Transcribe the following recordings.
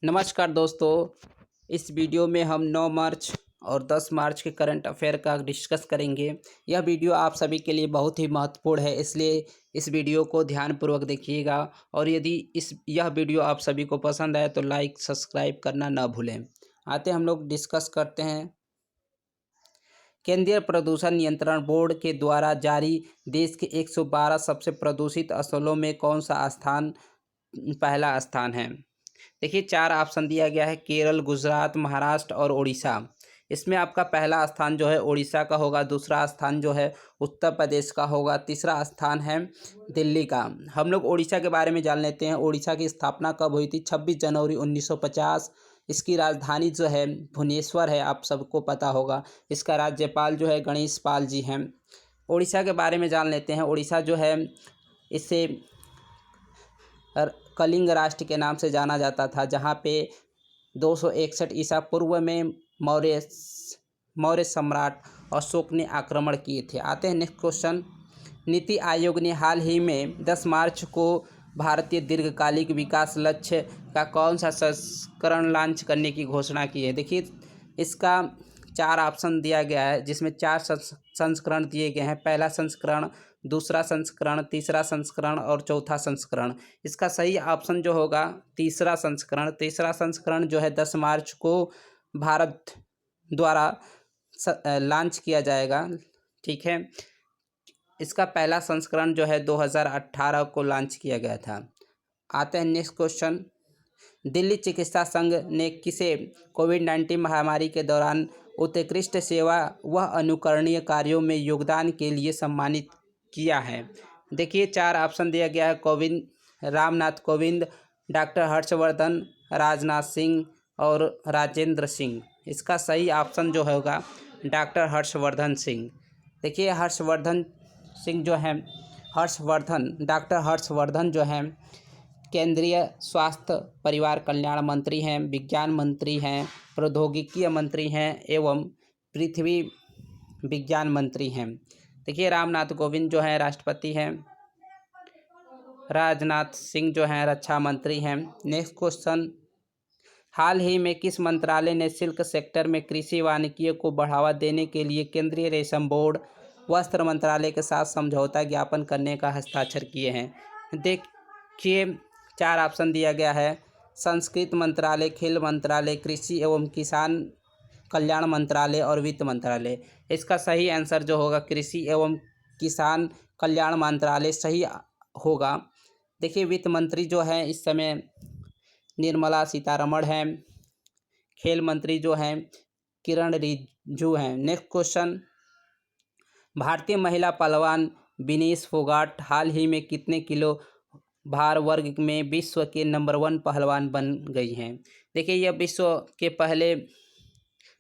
नमस्कार दोस्तों। इस वीडियो में हम 9 मार्च और 10 मार्च के करंट अफेयर का डिस्कस करेंगे। यह वीडियो आप सभी के लिए बहुत ही महत्वपूर्ण है, इसलिए इस वीडियो को ध्यानपूर्वक देखिएगा। और यदि यह वीडियो आप सभी को पसंद आए तो लाइक सब्सक्राइब करना न भूलें। आते हम लोग डिस्कस करते हैं। केंद्रीय प्रदूषण नियंत्रण बोर्ड के द्वारा जारी देश के 112 सबसे प्रदूषित स्थलों में कौन सा स्थान पहला स्थान है? देखिए 4 ऑप्शन दिया गया है, केरल, गुजरात, महाराष्ट्र और उड़ीसा। इसमें आपका पहला स्थान जो है उड़ीसा का होगा, दूसरा स्थान जो है उत्तर प्रदेश का होगा, तीसरा स्थान है दिल्ली का। हम लोग उड़ीसा के बारे में जान लेते हैं। उड़ीसा की स्थापना कब हुई थी? 26 जनवरी 1950। इसकी राजधानी जो है भुवनेश्वर है, आप सबको पता होगा। इसका राज्यपाल जो है गणेश पाल जी हैं। उड़ीसा के बारे में जान लेते हैं। उड़ीसा जो है इसे कलिंग राष्ट्र के नाम से जाना जाता था, जहाँ पे 261 ईसा पूर्व में मौर्य सम्राट अशोक ने आक्रमण किए थे। आते हैं नेक्स्ट क्वेश्चन। नीति आयोग ने हाल ही में 10 मार्च को भारतीय दीर्घकालिक विकास लक्ष्य का कौन सा संस्करण लॉन्च करने की घोषणा की है? देखिए इसका 4 ऑप्शन दिया गया है, जिसमें 4 संस्करण दिए गए हैं। पहला संस्करण, दूसरा संस्करण, तीसरा संस्करण और चौथा संस्करण। इसका सही ऑप्शन जो होगा तीसरा संस्करण। तीसरा संस्करण जो है 10 मार्च को भारत द्वारा लॉन्च किया जाएगा। ठीक है, इसका पहला संस्करण जो है 2018 को लॉन्च किया गया था। आते हैं नेक्स्ट क्वेश्चन। दिल्ली चिकित्सा संघ ने किसे कोविड-19 महामारी के दौरान उत्कृष्ट सेवा व अनुकरणीय कार्यों में योगदान के लिए सम्मानित किया है? देखिए 4 ऑप्शन दिया गया है, रामनाथ कोविंद, डॉक्टर हर्षवर्धन, राजनाथ सिंह और राजेंद्र सिंह। इसका सही ऑप्शन जो होगा डॉक्टर हर्षवर्धन सिंह। देखिए डॉक्टर हर्षवर्धन जो हैं केंद्रीय स्वास्थ्य परिवार कल्याण मंत्री हैं, विज्ञान मंत्री हैं, प्रौद्योगिकी मंत्री हैं एवं पृथ्वी विज्ञान मंत्री हैं। देखिए रामनाथ कोविंद जो हैं राष्ट्रपति हैं, राजनाथ सिंह जो हैं रक्षा मंत्री हैं। Next question. हाल ही में किस मंत्रालय ने सिल्क सेक्टर में कृषि वानिकी को बढ़ावा देने के लिए केंद्रीय रेशम बोर्ड, वस्त्र मंत्रालय के साथ समझौता ज्ञापन करने का हस्ताक्षर किए हैं? देखिए 4 ऑप्शन दिया गया है, संस्कृति मंत्रालय, खेल मंत्रालय, कृषि एवं किसान कल्याण मंत्रालय और वित्त मंत्रालय। इसका सही आंसर जो होगा कृषि एवं किसान कल्याण मंत्रालय सही होगा। देखिए वित्त मंत्री जो है इस समय निर्मला सीतारमण हैं। खेल मंत्री जो हैं किरण रिजिजू हैं। Next question. भारतीय महिला पहलवान विनेश फोगाट हाल ही में कितने किलो भार वर्ग में विश्व के नंबर 1 पहलवान बन गई हैं? देखिए यह विश्व के पहले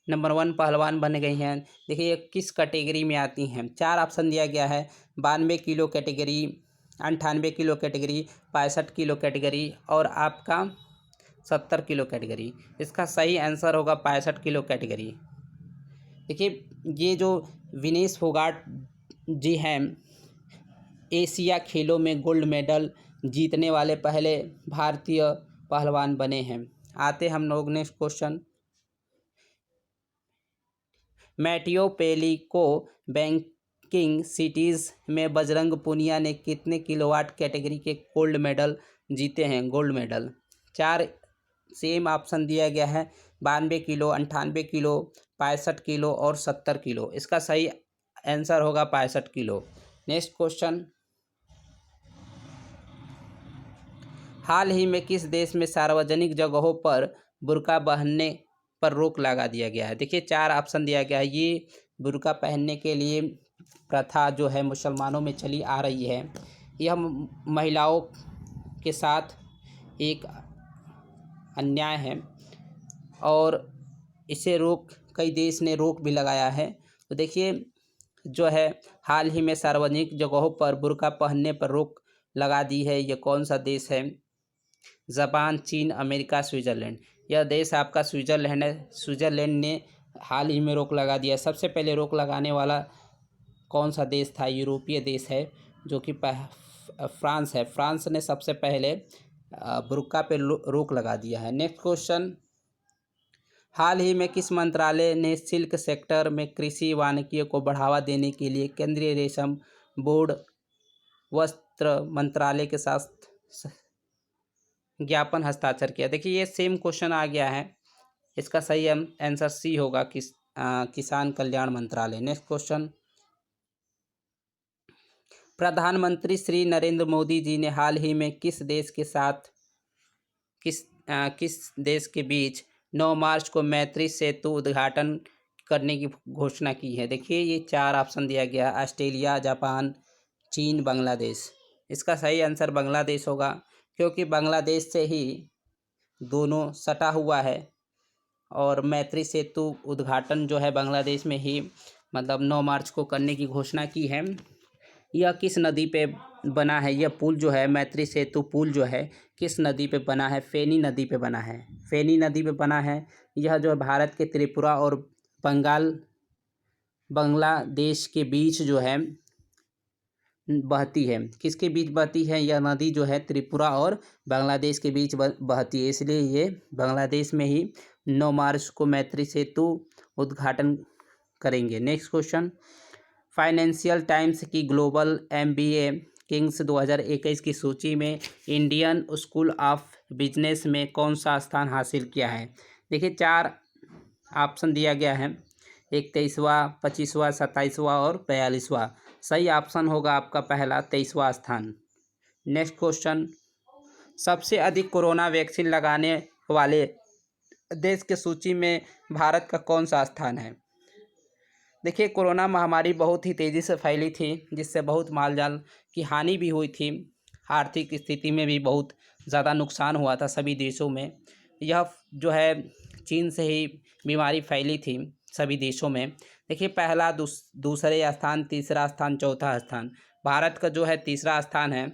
नंबर 1 पहलवान बन गई हैं। देखिए ये किस कैटेगरी में आती हैं? 4 ऑप्शन दिया गया है, 92 kilo category, 98 kilo category, 65 kilo category और आपका 70 किलो कैटेगरी। इसका सही आंसर होगा 65 किलो कैटेगरी। देखिए ये जो विनेश फोगाट जी हैं एशिया खेलों में गोल्ड मेडल जीतने वाले पहले भारतीय पहलवान बने हैं। आते हम लोग next question. Matteo Pellicone ranking series में बजरंग पुनिया ने कितने किलोवाट कैटेगरी के गोल्ड मेडल जीते हैं? गोल्ड मेडल 4 सेम ऑप्शन दिया गया है, 92 किलो, 98 किलो, 65 किलो और 70 किलो। इसका सही आंसर होगा 65 किलो। Next question. हाल ही में किस देश में सार्वजनिक जगहों पर बुर्का पहनने पर रोक लगा दिया गया है? देखिए 4 ऑप्शन दिया गया है। ये बुर्का पहनने के लिए प्रथा जो है मुसलमानों में चली आ रही है। यह महिलाओं के साथ एक अन्याय है और इसे कई देश ने रोक भी लगाया है। तो देखिए जो है हाल ही में सार्वजनिक जगहों पर बुर्का पहनने पर रोक लगा दी है। ये कौन सा देश है? जापान, चीन, अमेरिका, स्विट्ज़रलैंड। यह देश आपका स्विट्ज़रलैंड है। स्विट्ज़रलैंड ने हाल ही में रोक लगा दिया। सबसे पहले रोक लगाने वाला कौन सा देश था? यूरोपीय देश है जो कि फ्रांस है। फ्रांस ने सबसे पहले बुर्का पे रोक लगा दिया है। नेक्स्ट क्वेश्चन, हाल ही में किस मंत्रालय ने सिल्क सेक्टर में कृषि वानिकी को बढ़ावा देने के लिए केंद्रीय रेशम बोर्ड वस्त्र मंत्रालय के साथ ज्ञापन हस्ताक्षर किया? देखिए ये सेम क्वेश्चन आ गया है, इसका सही आंसर सी होगा, किसान कल्याण मंत्रालय। नेक्स्ट क्वेश्चन, प्रधानमंत्री श्री नरेंद्र मोदी जी ने हाल ही में किस देश के बीच 9 मार्च को मैत्री सेतु उद्घाटन करने की घोषणा की है? देखिए ये 4 ऑप्शन दिया गया, ऑस्ट्रेलिया, जापान, चीन, बांग्लादेश। इसका सही आंसर बांग्लादेश होगा, क्योंकि बांग्लादेश से ही दोनों सटा हुआ है और मैत्री सेतु उद्घाटन जो है बांग्लादेश में ही मतलब 9 मार्च को करने की घोषणा की है। यह किस नदी पे बना है? यह पुल जो है मैत्री सेतु पुल जो है किस नदी पे बना है? फेनी नदी पे बना है। फेनी नदी पे बना है। यह जो है भारत के त्रिपुरा और बांग्लादेश के बीच जो है बहती है। किसके बीच बहती है? यह नदी जो है त्रिपुरा और बांग्लादेश के बीच बहती है, इसलिए ये बांग्लादेश में ही 9 मार्च को मैत्री सेतु उद्घाटन करेंगे। नेक्स्ट क्वेश्चन, फाइनेंशियल टाइम्स की ग्लोबल MBA किंग्स 2021 की सूची में इंडियन स्कूल ऑफ बिजनेस में कौन सा स्थान हासिल किया है? देखिए 4 ऑप्शन दिया गया है, एक 23वां, 25वां, 27वां और 42वां। सही ऑप्शन होगा आपका पहला 23वां स्थान। नेक्स्ट क्वेश्चन, सबसे अधिक कोरोना वैक्सीन लगाने वाले देश की सूची में भारत का कौन सा स्थान है? देखिए कोरोना महामारी बहुत ही तेज़ी से फैली थी, जिससे बहुत माल जाल की हानि भी हुई थी। आर्थिक स्थिति में भी बहुत ज़्यादा नुकसान हुआ था सभी देशों में। यह जो है चीन से ही बीमारी फैली थी सभी देशों में। देखिए पहला, दूसरे स्थान, तीसरा स्थान, चौथा स्थान। भारत का जो है तीसरा स्थान है।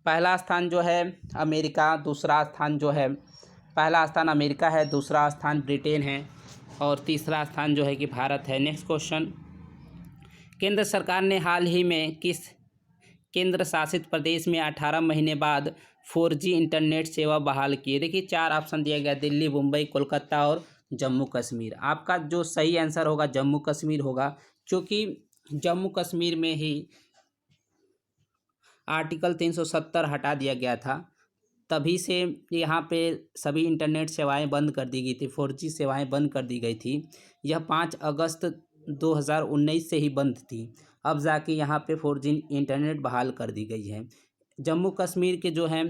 पहला स्थान जो है अमेरिका, दूसरा स्थान जो है, पहला स्थान अमेरिका है, दूसरा स्थान ब्रिटेन है और तीसरा स्थान जो है कि भारत है। नेक्स्ट क्वेश्चन, केंद्र सरकार ने हाल ही में किस केंद्र शासित प्रदेश में 18 महीने बाद 4G इंटरनेट सेवा बहाल की है? देखिए 4 ऑप्शन दिया गया, दिल्ली, मुंबई, कोलकाता और जम्मू कश्मीर। आपका जो सही आंसर होगा जम्मू कश्मीर होगा, क्योंकि जम्मू कश्मीर में ही आर्टिकल 370 हटा दिया गया था, तभी से यहाँ पे सभी इंटरनेट सेवाएं बंद कर दी गई थी, 4G सेवाएं बंद कर दी गई थी। यह 5 अगस्त 2019 से ही बंद थी, अब जाके यहाँ पे 4G इंटरनेट बहाल कर दी गई है। जम्मू कश्मीर के जो हैं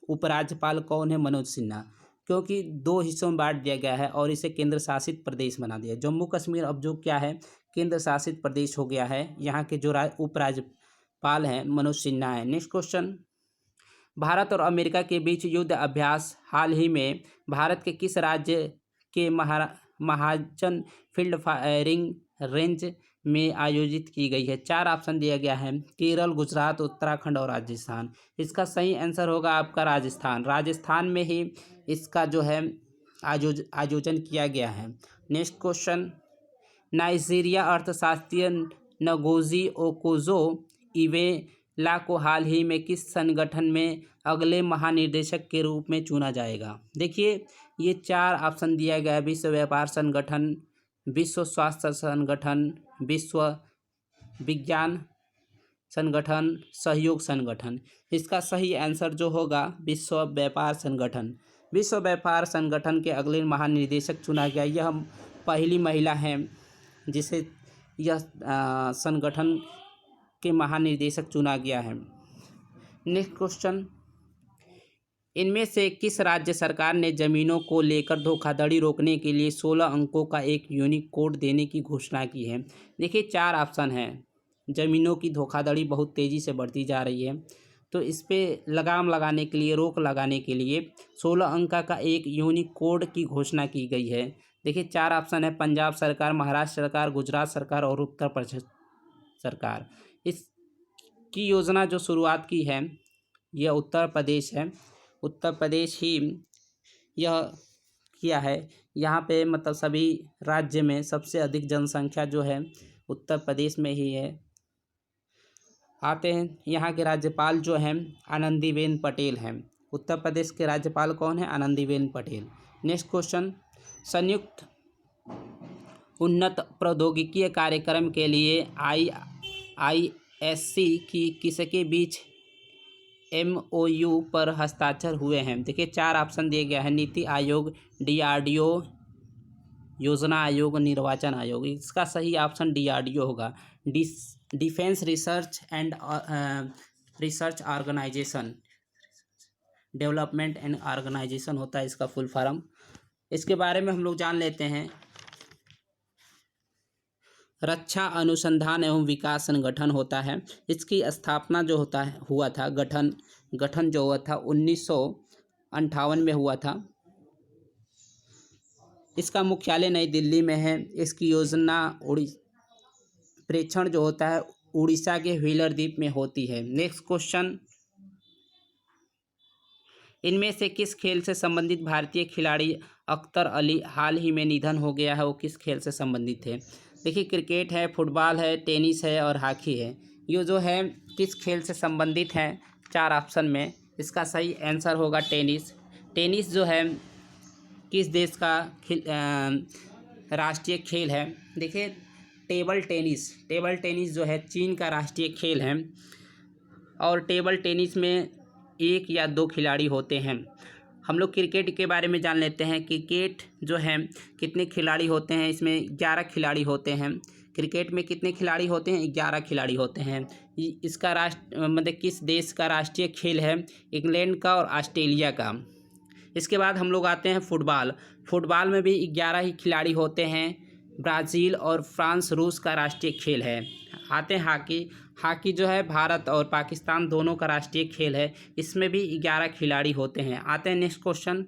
उपराज्यपाल कौन है? मनोज सिन्हा, क्योंकि 2 हिस्सों में बांट दिया गया है और इसे केंद्र शासित प्रदेश बना दिया। जम्मू कश्मीर अब जो क्या है, केंद्र शासित प्रदेश हो गया है। यहाँ के जो उपराज्यपाल हैं मनोज सिन्हा है। नेक्स्ट क्वेश्चन, भारत और अमेरिका के बीच युद्ध अभ्यास हाल ही में भारत के किस राज्य के महाजन फील्ड फायरिंग रेंज में आयोजित की गई है? 4 ऑप्शन दिया गया है, केरल, गुजरात, उत्तराखंड और राजस्थान। इसका सही आंसर होगा आपका राजस्थान। राजस्थान में ही इसका जो है आयोजन किया गया है। नेक्स्ट क्वेश्चन, नाइजीरिया अर्थशास्त्री नगोजी ओकोजो इवेला को हाल ही में किस संगठन में अगले महानिदेशक के रूप में चुना जाएगा? देखिए ये 4 ऑप्शन दिया गया है, विश्व व्यापार संगठन, विश्व स्वास्थ्य संगठन, विश्व विज्ञान संगठन, सहयोग संगठन। इसका सही आंसर जो होगा विश्व व्यापार संगठन। विश्व व्यापार संगठन के अगले महानिदेशक चुना गया। यह पहली महिला है जिसे यह संगठन के महानिदेशक चुना गया है। नेक्स्ट क्वेश्चन, इनमें से किस राज्य सरकार ने जमीनों को लेकर धोखाधड़ी रोकने के लिए 16 अंकों का एक यूनिक कोड देने की घोषणा की है? देखिए 4 ऑप्शन हैं। ज़मीनों की धोखाधड़ी बहुत तेज़ी से बढ़ती जा रही है, तो इस पर लगाम लगाने के लिए, रोक लगाने के लिए 16 अंक का एक यूनिक कोड की घोषणा की गई है। देखिए 4 ऑप्शन है, पंजाब सरकार, महाराष्ट्र सरकार, गुजरात सरकार और उत्तर प्रदेश सरकार। इसकी योजना जो शुरुआत की है यह उत्तर प्रदेश है। उत्तर प्रदेश ही यह किया है। यहाँ पे मतलब सभी राज्य में सबसे अधिक जनसंख्या जो है उत्तर प्रदेश में ही है। आते हैं यहाँ के राज्यपाल जो हैं आनंदीबेन पटेल हैं। उत्तर प्रदेश के राज्यपाल कौन है? आनंदीबेन पटेल। नेक्स्ट क्वेश्चन, संयुक्त उन्नत प्रौद्योगिकीय कार्यक्रम के लिए IISc की किसके बीच MOU पर हस्ताक्षर हुए हैं? देखिए 4 ऑप्शन दिए गया है, नीति आयोग, DRDO, योजना आयोग, निर्वाचन आयोग। इसका सही ऑप्शन DRDO होगा, defence research and research organisation, development and organisation होता है इसका फुल फॉर्म। इसके बारे में हम लोग जान लेते हैं। रक्षा अनुसंधान एवं विकास संगठन होता है, इसकी स्थापना जो हुआ था गठन जो हुआ था 1958 में हुआ था। इसका मुख्यालय नई दिल्ली में है। इसकी योजना प्रेक्षण जो होता है उड़ीसा के व्हीलर द्वीप में होती है। नेक्स्ट क्वेश्चन, इनमें से किस खेल से संबंधित भारतीय खिलाड़ी अख्तर अली हाल ही में निधन हो गया है? वो किस खेल से संबंधित है? देखिए क्रिकेट है, फुटबॉल है, टेनिस है और हॉकी है। ये जो है किस खेल से संबंधित हैं? 4 ऑप्शन में इसका सही आंसर होगा टेनिस। टेनिस जो है किस देश का राष्ट्रीय खेल है? देखिए टेबल टेनिस जो है चीन का राष्ट्रीय खेल है और टेबल टेनिस में 1 या 2 खिलाड़ी होते हैं। हम लोग क्रिकेट के बारे में जान लेते हैं। क्रिकेट जो है कितने खिलाड़ी होते हैं? इसमें 11 खिलाड़ी होते हैं। क्रिकेट में कितने खिलाड़ी होते हैं? 11 खिलाड़ी होते हैं। इसका मतलब किस देश का राष्ट्रीय खेल है? इंग्लैंड का और ऑस्ट्रेलिया का। इसके बाद हम लोग आते हैं फुटबॉल में भी 11 ही खिलाड़ी होते हैं। ब्राज़ील और फ्रांस रूस का राष्ट्रीय खेल है। आते हैं हॉकी जो है भारत और पाकिस्तान दोनों का राष्ट्रीय खेल है। इसमें भी 11 खिलाड़ी होते हैं। आते हैं नेक्स्ट क्वेश्चन,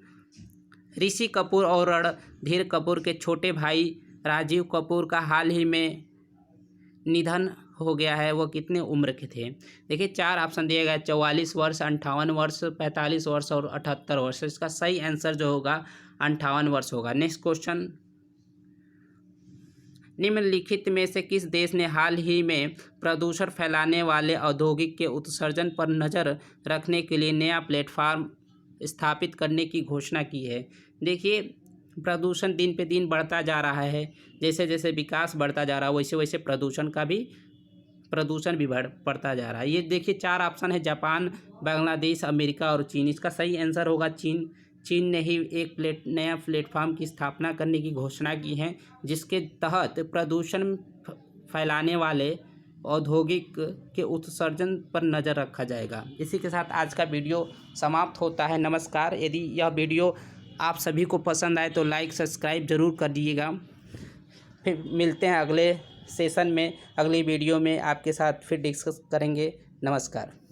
ऋषि कपूर और रणधीर कपूर के छोटे भाई राजीव कपूर का हाल ही में निधन हो गया है। वो कितने उम्र के थे? देखिए 4 ऑप्शन दिए गए, 44 वर्ष, 58 वर्ष, 45 वर्ष और 78 वर्ष। इसका सही आंसर जो होगा 58 वर्ष होगा। नेक्स्ट क्वेश्चन, निम्नलिखित में से किस देश ने हाल ही में प्रदूषण फैलाने वाले औद्योगिक के उत्सर्जन पर नज़र रखने के लिए नया प्लेटफॉर्म स्थापित करने की घोषणा की है? देखिए प्रदूषण दिन पे दिन बढ़ता जा रहा है। जैसे जैसे विकास बढ़ता जा रहा है वैसे वैसे प्रदूषण भी बढ़ता जा रहा है। ये देखिए 4 ऑप्शन है, जापान, बांग्लादेश, अमेरिका और चीन। इसका सही आंसर होगा चीन ने ही एक नया प्लेटफॉर्म की स्थापना करने की घोषणा की है, जिसके तहत प्रदूषण फैलाने वाले औद्योगिक के उत्सर्जन पर नज़र रखा जाएगा। इसी के साथ आज का वीडियो समाप्त होता है। नमस्कार। यदि यह वीडियो आप सभी को पसंद आए तो लाइक सब्सक्राइब ज़रूर कर दीजिएगा। फिर मिलते हैं अगले सेशन में, अगली वीडियो में आपके साथ फिर डिस्कस करेंगे। नमस्कार।